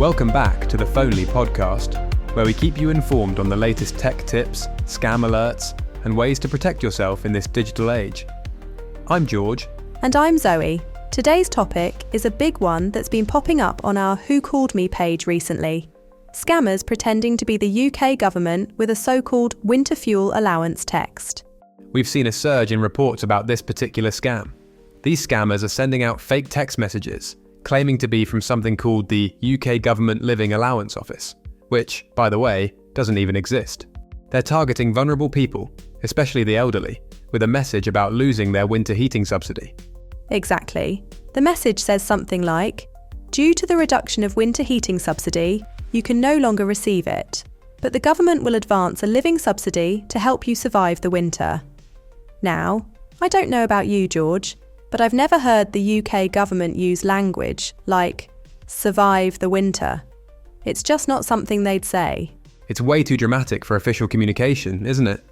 Welcome back to the Phonely podcast, where we keep you informed on the latest tech tips, scam alerts, and ways to protect yourself in this digital age. I'm George. And I'm Zoe. Today's topic is a big one that's been popping up on our Who Called Me page recently. Scammers pretending to be the UK government with a so-called winter fuel allowance text. We've seen a surge in reports about this particular scam. These scammers are sending out fake text messages, claiming to be from something called the UK Government Living Allowance Office, which, by the way, doesn't even exist. They're targeting vulnerable people, especially the elderly, with a message about losing their winter heating subsidy. Exactly. The message says something like, due to the reduction of winter heating subsidy, you can no longer receive it, but the government will advance a living subsidy to help you survive the winter. Now, I don't know about you, George, but I've never heard the UK government use language like, survive the winter. It's just not something they'd say. It's way too dramatic for official communication, isn't it?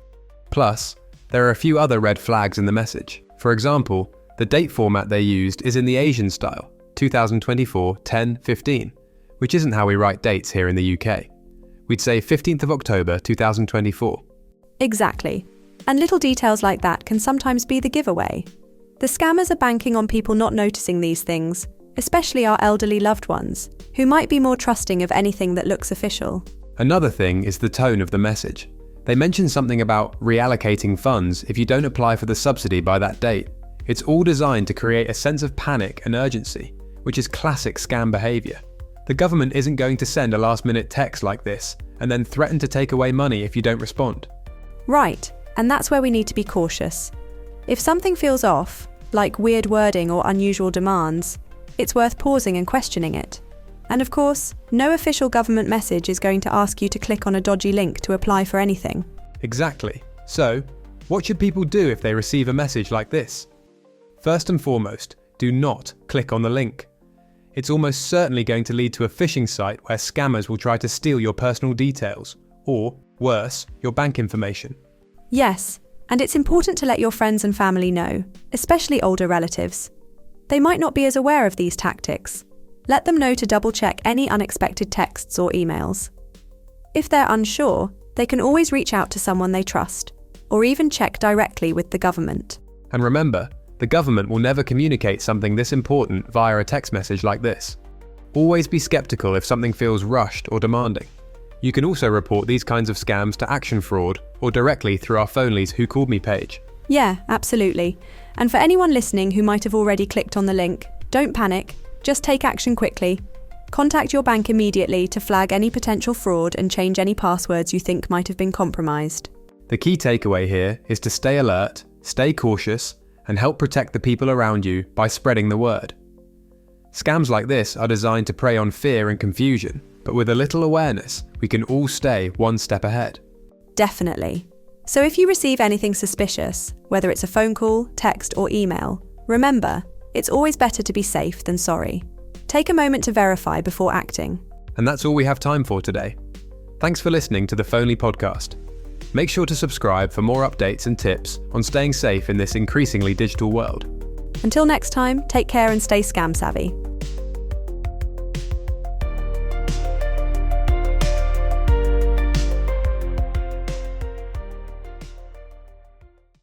Plus, there are a few other red flags in the message. For example, the date format they used is in the Asian style, 2024-10-15, which isn't how we write dates here in the UK. We'd say 15th of October 2024. Exactly. And little details like that can sometimes be the giveaway. The scammers are banking on people not noticing these things, especially our elderly loved ones, who might be more trusting of anything that looks official. Another thing is the tone of the message. They mention something about reallocating funds if you don't apply for the subsidy by that date. It's all designed to create a sense of panic and urgency, which is classic scam behaviour. The government isn't going to send a last-minute text like this and then threaten to take away money if you don't respond. Right, and that's where we need to be cautious. If something feels off, like weird wording or unusual demands, it's worth pausing and questioning it. And of course, no official government message is going to ask you to click on a dodgy link to apply for anything. Exactly. So, what should people do if they receive a message like this? First and foremost, do not click on the link. It's almost certainly going to lead to a phishing site where scammers will try to steal your personal details, or, worse, your bank information. Yes, and it's important to let your friends and family know, especially older relatives. They might not be as aware of these tactics. Let them know to double-check any unexpected texts or emails. If they're unsure, they can always reach out to someone they trust, or even check directly with the government. And remember, the government will never communicate something this important via a text message like this. Always be skeptical if something feels rushed or demanding. You can also report these kinds of scams to ActionFraud or directly through our Phonely's Who Called Me page. Yeah, absolutely. And for anyone listening who might have already clicked on the link, don't panic, just take action quickly. Contact your bank immediately to flag any potential fraud and change any passwords you think might have been compromised. The key takeaway here is to stay alert, stay cautious, and help protect the people around you by spreading the word. Scams like this are designed to prey on fear and confusion, but with a little awareness, we can all stay one step ahead. Definitely. So if you receive anything suspicious, whether it's a phone call, text, or email, remember, it's always better to be safe than sorry. Take a moment to verify before acting. And that's all we have time for today. Thanks for listening to the Phonely podcast. Make sure to subscribe for more updates and tips on staying safe in this increasingly digital world. Until next time, take care and stay scam savvy.